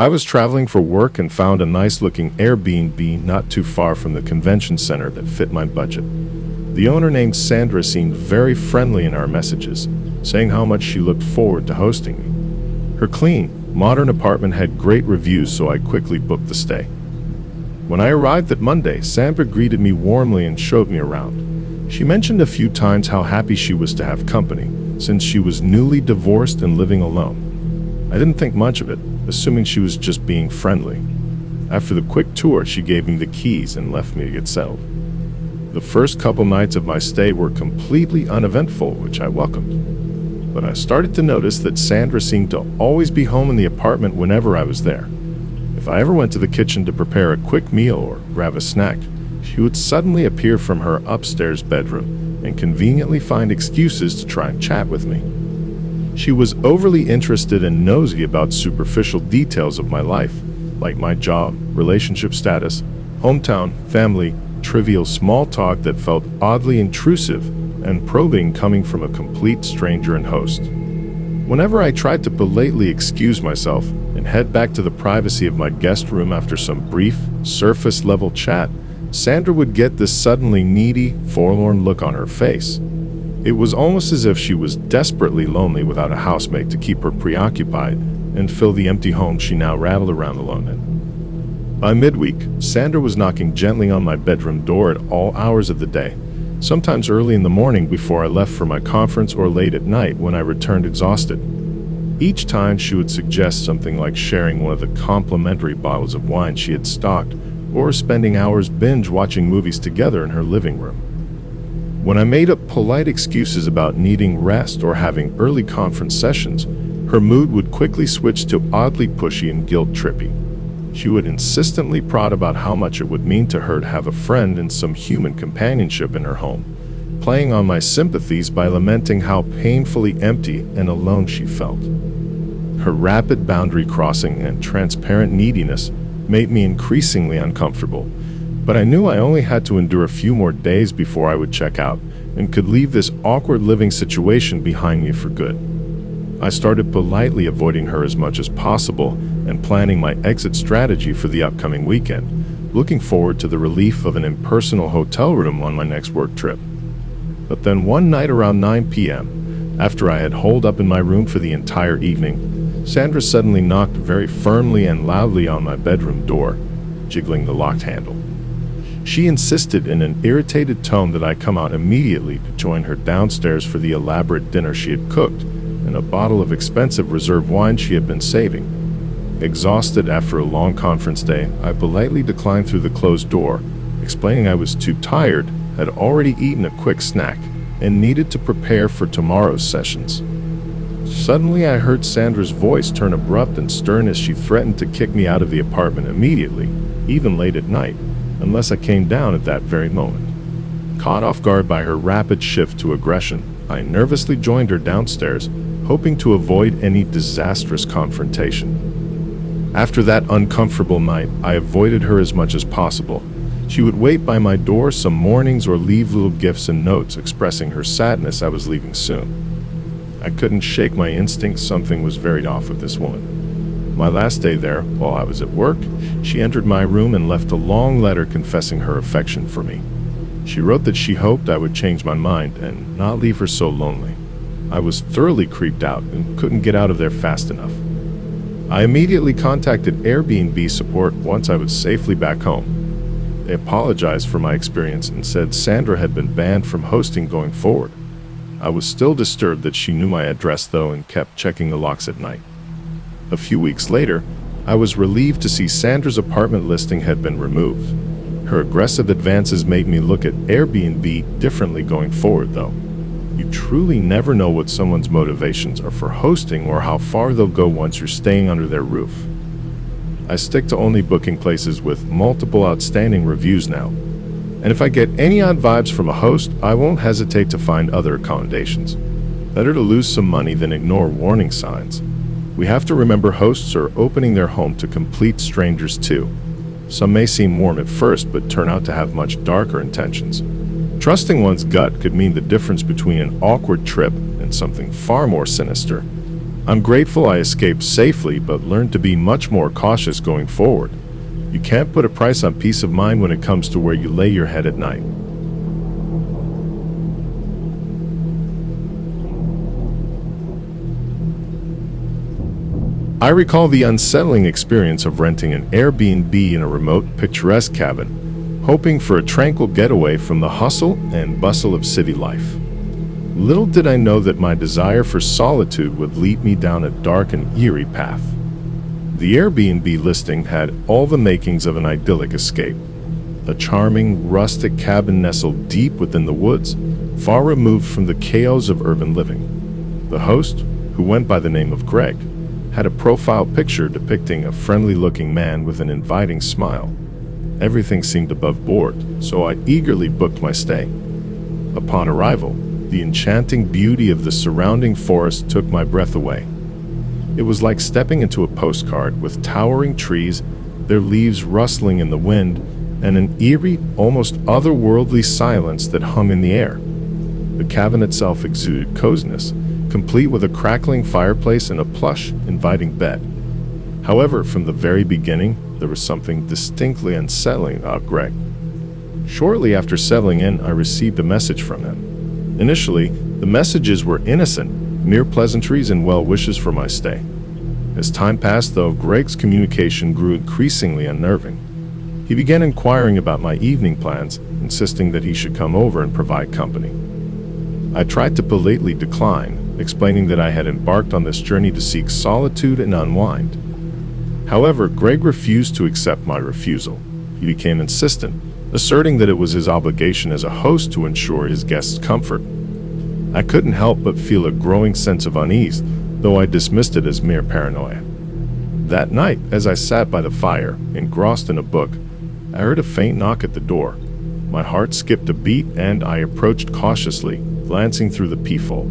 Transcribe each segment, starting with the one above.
I was traveling for work and found a nice-looking Airbnb not too far from the convention center that fit my budget. The owner, named Sandra, seemed very friendly in our messages, saying how much she looked forward to hosting me. Her clean, modern apartment had great reviews, so I quickly booked the stay. When I arrived that Monday, Sandra greeted me warmly and showed me around. She mentioned a few times how happy she was to have company, since she was newly divorced and living alone. I didn't think much of it, assuming she was just being friendly. After the quick tour, she gave me the keys and left me to get settled. The first couple nights of my stay were completely uneventful, which I welcomed. But I started to notice that Sandra seemed to always be home in the apartment whenever I was there. If I ever went to the kitchen to prepare a quick meal or grab a snack, she would suddenly appear from her upstairs bedroom and conveniently find excuses to try and chat with me. She was overly interested and nosy about superficial details of my life, like my job, relationship status, hometown, family, trivial small talk that felt oddly intrusive and probing coming from a complete stranger and host. Whenever I tried to politely excuse myself and head back to the privacy of my guest room after some brief, surface-level chat, Sandra would get this suddenly needy, forlorn look on her face. It was almost as if she was desperately lonely without a housemate to keep her preoccupied and fill the empty home she now rattled around alone in. By midweek, Sandra was knocking gently on my bedroom door at all hours of the day, sometimes early in the morning before I left for my conference or late at night when I returned exhausted. Each time she would suggest something like sharing one of the complimentary bottles of wine she had stocked or spending hours binge-watching movies together in her living room. When I made up polite excuses about needing rest or having early conference sessions, her mood would quickly switch to oddly pushy and guilt-trippy. She would insistently prod about how much it would mean to her to have a friend and some human companionship in her home, playing on my sympathies by lamenting how painfully empty and alone she felt. Her rapid boundary crossing and transparent neediness made me increasingly uncomfortable, but I knew I only had to endure a few more days before I would check out and could leave this awkward living situation behind me for good. I started politely avoiding her as much as possible and planning my exit strategy for the upcoming weekend, looking forward to the relief of an impersonal hotel room on my next work trip. But then one night around 9 p.m., after I had holed up in my room for the entire evening, Sandra suddenly knocked very firmly and loudly on my bedroom door, jiggling the locked handle. She insisted in an irritated tone that I come out immediately to join her downstairs for the elaborate dinner she had cooked and a bottle of expensive reserve wine she had been saving. Exhausted after a long conference day, I politely declined through the closed door, explaining I was too tired, had already eaten a quick snack, and needed to prepare for tomorrow's sessions. Suddenly, I heard Sandra's voice turn abrupt and stern as she threatened to kick me out of the apartment immediately, even late at night, unless I came down at that very moment. Caught off guard by her rapid shift to aggression, I nervously joined her downstairs, hoping to avoid any disastrous confrontation. After that uncomfortable night, I avoided her as much as possible. She would wait by my door some mornings or leave little gifts and notes expressing her sadness I was leaving soon. I couldn't shake my instinct something was very off with this woman. My last day there, while I was at work, she entered my room and left a long letter confessing her affection for me. She wrote that she hoped I would change my mind and not leave her so lonely. I was thoroughly creeped out and couldn't get out of there fast enough. I immediately contacted Airbnb support once I was safely back home. They apologized for my experience and said Sandra had been banned from hosting going forward. I was still disturbed that she knew my address though and kept checking the locks at night. A few weeks later, I was relieved to see Sandra's apartment listing had been removed. Her aggressive advances made me look at Airbnb differently going forward though. You truly never know what someone's motivations are for hosting or how far they'll go once you're staying under their roof. I stick to only booking places with multiple outstanding reviews now. And if I get any odd vibes from a host, I won't hesitate to find other accommodations. Better to lose some money than ignore warning signs. We have to remember hosts are opening their home to complete strangers too. Some may seem warm at first but turn out to have much darker intentions. Trusting one's gut could mean the difference between an awkward trip and something far more sinister. I'm grateful I escaped safely, but learned to be much more cautious going forward. You can't put a price on peace of mind when it comes to where you lay your head at night. I recall the unsettling experience of renting an Airbnb in a remote, picturesque cabin, hoping for a tranquil getaway from the hustle and bustle of city life. Little did I know that my desire for solitude would lead me down a dark and eerie path. The Airbnb listing had all the makings of an idyllic escape. A charming, rustic cabin nestled deep within the woods, far removed from the chaos of urban living. The host, who went by the name of Greg, had a profile picture depicting a friendly-looking man with an inviting smile. Everything seemed above board, so I eagerly booked my stay. Upon arrival, the enchanting beauty of the surrounding forest took my breath away. It was like stepping into a postcard with towering trees, their leaves rustling in the wind, and an eerie, almost otherworldly silence that hung in the air. The cabin itself exuded coziness, complete with a crackling fireplace and a plush, inviting bed. However, from the very beginning, there was something distinctly unsettling about Greg. Shortly after settling in, I received a message from him. Initially, the messages were innocent, mere pleasantries and well wishes for my stay. As time passed, though, Greg's communication grew increasingly unnerving. He began inquiring about my evening plans, insisting that he should come over and provide company. I tried to politely decline, explaining that I had embarked on this journey to seek solitude and unwind. However, Greg refused to accept my refusal. He became insistent, asserting that it was his obligation as a host to ensure his guests' comfort. I couldn't help but feel a growing sense of unease, though I dismissed it as mere paranoia. That night, as I sat by the fire, engrossed in a book, I heard a faint knock at the door. My heart skipped a beat and I approached cautiously, glancing through the peephole.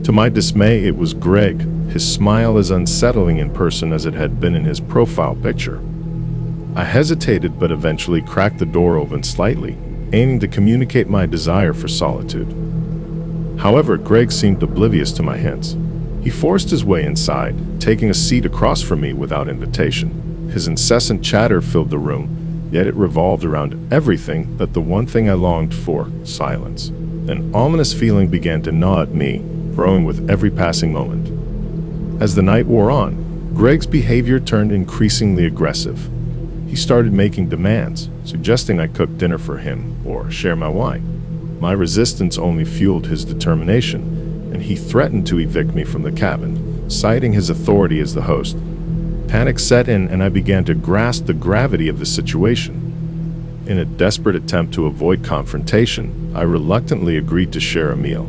To my dismay, it was Greg, his smile as unsettling in person as it had been in his profile picture. I hesitated but eventually cracked the door open slightly, aiming to communicate my desire for solitude. However, Greg seemed oblivious to my hints. He forced his way inside, taking a seat across from me without invitation. His incessant chatter filled the room, yet it revolved around everything but the one thing I longed for: silence. An ominous feeling began to gnaw at me, growing with every passing moment. As the night wore on, Greg's behavior turned increasingly aggressive. He started making demands, suggesting I cook dinner for him or share my wine. My resistance only fueled his determination, and he threatened to evict me from the cabin, citing his authority as the host. Panic set in, and I began to grasp the gravity of the situation. In a desperate attempt to avoid confrontation, I reluctantly agreed to share a meal.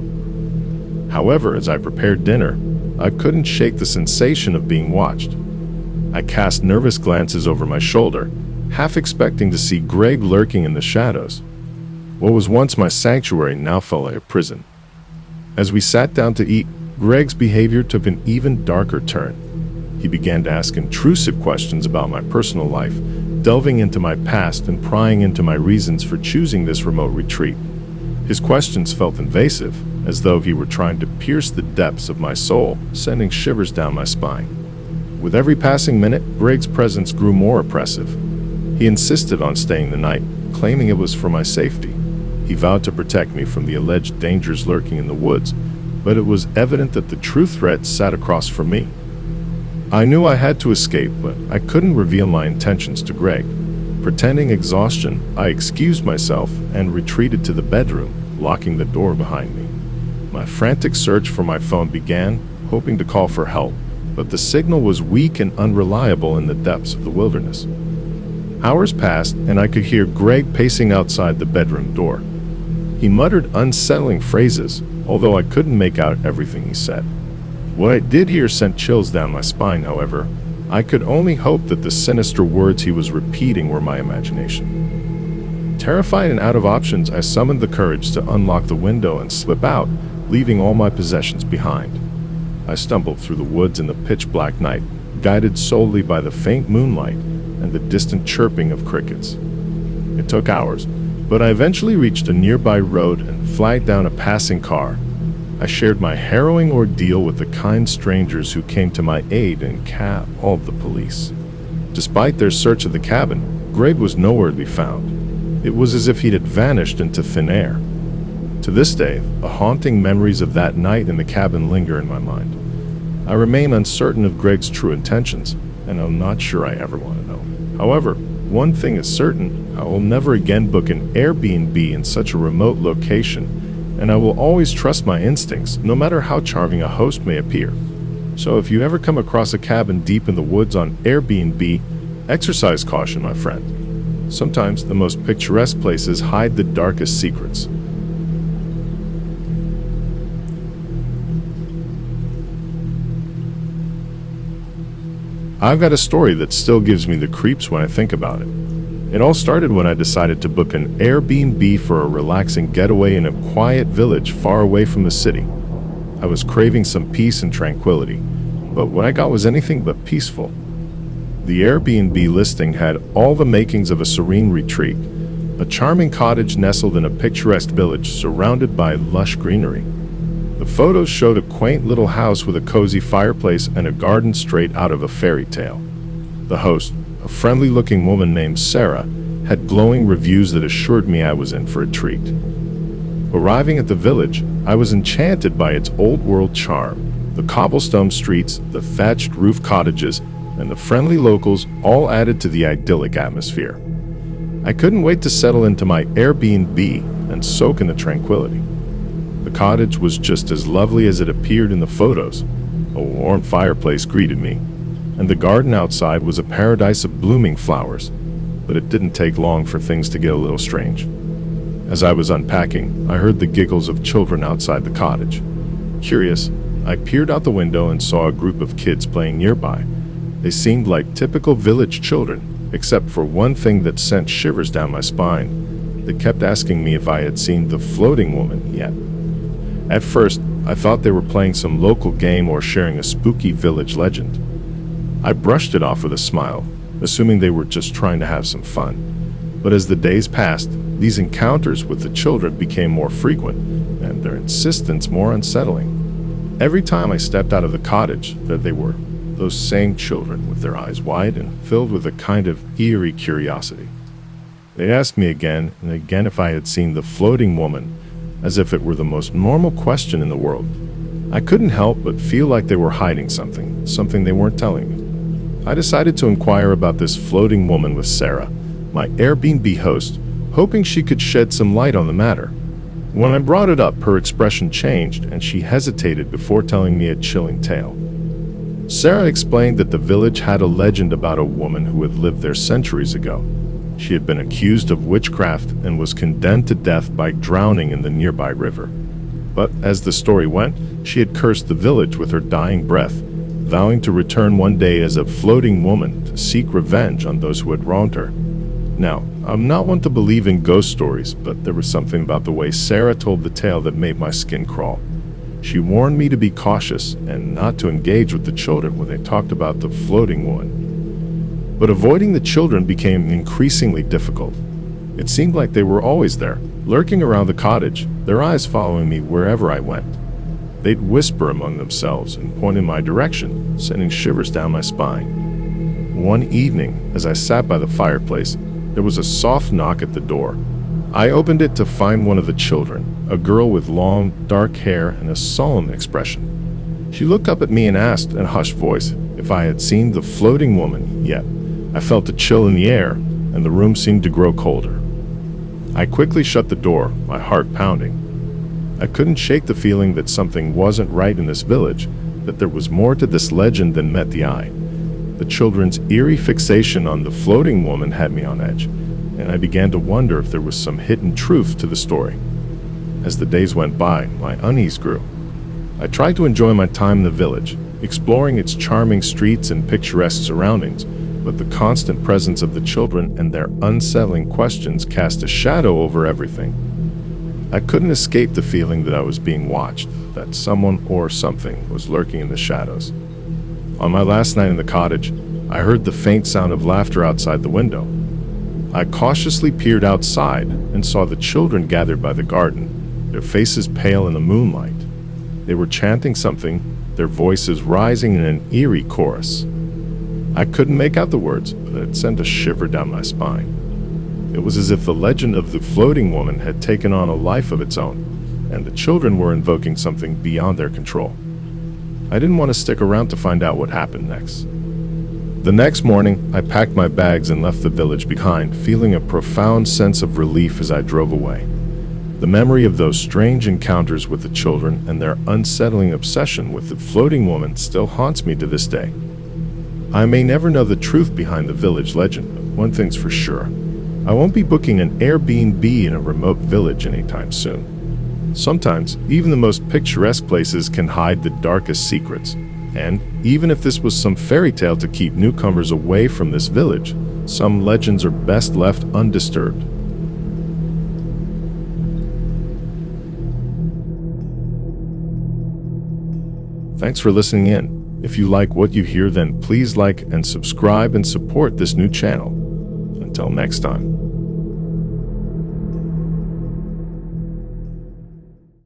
However, as I prepared dinner, I couldn't shake the sensation of being watched. I cast nervous glances over my shoulder, half expecting to see Greg lurking in the shadows. What was once my sanctuary now felt like a prison. As we sat down to eat, Greg's behavior took an even darker turn. He began to ask intrusive questions about my personal life, delving into my past and prying into my reasons for choosing this remote retreat. His questions felt invasive, as though he were trying to pierce the depths of my soul, sending shivers down my spine. With every passing minute, Greg's presence grew more oppressive. He insisted on staying the night, claiming it was for my safety. He vowed to protect me from the alleged dangers lurking in the woods, but it was evident that the true threat sat across from me. I knew I had to escape, but I couldn't reveal my intentions to Greg. Pretending exhaustion, I excused myself and retreated to the bedroom, locking the door behind me. My frantic search for my phone began, hoping to call for help, but the signal was weak and unreliable in the depths of the wilderness. Hours passed, and I could hear Greg pacing outside the bedroom door. He muttered unsettling phrases, although I couldn't make out everything he said. What I did hear sent chills down my spine, however. I could only hope that the sinister words he was repeating were my imagination. Terrified and out of options, I summoned the courage to unlock the window and slip out, leaving all my possessions behind. I stumbled through the woods in the pitch-black night, guided solely by the faint moonlight and the distant chirping of crickets. It took hours, but I eventually reached a nearby road and flagged down a passing car. I shared my harrowing ordeal with the kind strangers who came to my aid and called the police. Despite their search of the cabin, Greg was nowhere to be found. It was as if he'd vanished into thin air. To this day, the haunting memories of that night in the cabin linger in my mind. I remain uncertain of Greg's true intentions, and I'm not sure I ever want to know. However, one thing is certain, I will never again book an Airbnb in such a remote location, and I will always trust my instincts, no matter how charming a host may appear. So if you ever come across a cabin deep in the woods on Airbnb, exercise caution, my friend. Sometimes the most picturesque places hide the darkest secrets. I've got a story that still gives me the creeps when I think about it. It all started when I decided to book an Airbnb for a relaxing getaway in a quiet village far away from the city. I was craving some peace and tranquility, but what I got was anything but peaceful. The Airbnb listing had all the makings of a serene retreat, a charming cottage nestled in a picturesque village surrounded by lush greenery. The photos showed a quaint little house with a cozy fireplace and a garden straight out of a fairy tale. The host, a friendly-looking woman named Sarah, had glowing reviews that assured me I was in for a treat. Arriving at the village, I was enchanted by its old-world charm. The cobblestone streets, the thatched roof cottages, and the friendly locals all added to the idyllic atmosphere. I couldn't wait to settle into my Airbnb and soak in the tranquility. The cottage was just as lovely as it appeared in the photos. A warm fireplace greeted me, and the garden outside was a paradise of blooming flowers. But it didn't take long for things to get a little strange. As I was unpacking, I heard the giggles of children outside the cottage. Curious, I peered out the window and saw a group of kids playing nearby. They seemed like typical village children, except for one thing that sent shivers down my spine. They kept asking me if I had seen the floating woman yet. At first, I thought they were playing some local game or sharing a spooky village legend. I brushed it off with a smile, assuming they were just trying to have some fun. But as the days passed, these encounters with the children became more frequent, and their insistence more unsettling. Every time I stepped out of the cottage, there they were, those same children with their eyes wide and filled with a kind of eerie curiosity. They asked me again and again if I had seen the floating woman, as if it were the most normal question in the world. I couldn't help but feel like they were hiding something they weren't telling me. I decided to inquire about this floating woman with Sarah, my Airbnb host, hoping she could shed some light on the matter. When I brought it up, her expression changed and she hesitated before telling me a chilling tale. Sarah explained that the village had a legend about a woman who had lived there centuries ago. She had been accused of witchcraft and was condemned to death by drowning in the nearby river. But as the story went, she had cursed the village with her dying breath, vowing to return one day as a floating woman to seek revenge on those who had wronged her. Now, I'm not one to believe in ghost stories, but there was something about the way Sarah told the tale that made my skin crawl. She warned me to be cautious and not to engage with the children when they talked about the floating woman. But avoiding the children became increasingly difficult. It seemed like they were always there, lurking around the cottage, their eyes following me wherever I went. They'd whisper among themselves and point in my direction, sending shivers down my spine. One evening, as I sat by the fireplace, there was a soft knock at the door. I opened it to find one of the children, a girl with long, dark hair and a solemn expression. She looked up at me and asked in a hushed voice if I had seen the floating woman yet. I felt a chill in the air, and the room seemed to grow colder. I quickly shut the door, my heart pounding. I couldn't shake the feeling that something wasn't right in this village, that there was more to this legend than met the eye. The children's eerie fixation on the floating woman had me on edge, and I began to wonder if there was some hidden truth to the story. As the days went by, my unease grew. I tried to enjoy my time in the village, exploring its charming streets and picturesque surroundings, but the constant presence of the children and their unsettling questions cast a shadow over everything. I couldn't escape the feeling that I was being watched, that someone or something was lurking in the shadows. On my last night in the cottage, I heard the faint sound of laughter outside the window. I cautiously peered outside and saw the children gathered by the garden, their faces pale in the moonlight. They were chanting something, their voices rising in an eerie chorus. I couldn't make out the words, but it sent a shiver down my spine. It was as if the legend of the floating woman had taken on a life of its own, and the children were invoking something beyond their control. I didn't want to stick around to find out what happened next. The next morning, I packed my bags and left the village behind, feeling a profound sense of relief as I drove away. The memory of those strange encounters with the children and their unsettling obsession with the floating woman still haunts me to this day. I may never know the truth behind the village legend, but one thing's for sure. I won't be booking an Airbnb in a remote village anytime soon. Sometimes, even the most picturesque places can hide the darkest secrets. And even if this was some fairy tale to keep newcomers away from this village, some legends are best left undisturbed. Thanks for listening in. If you like what you hear, then please like and subscribe and support this new channel. Until next time.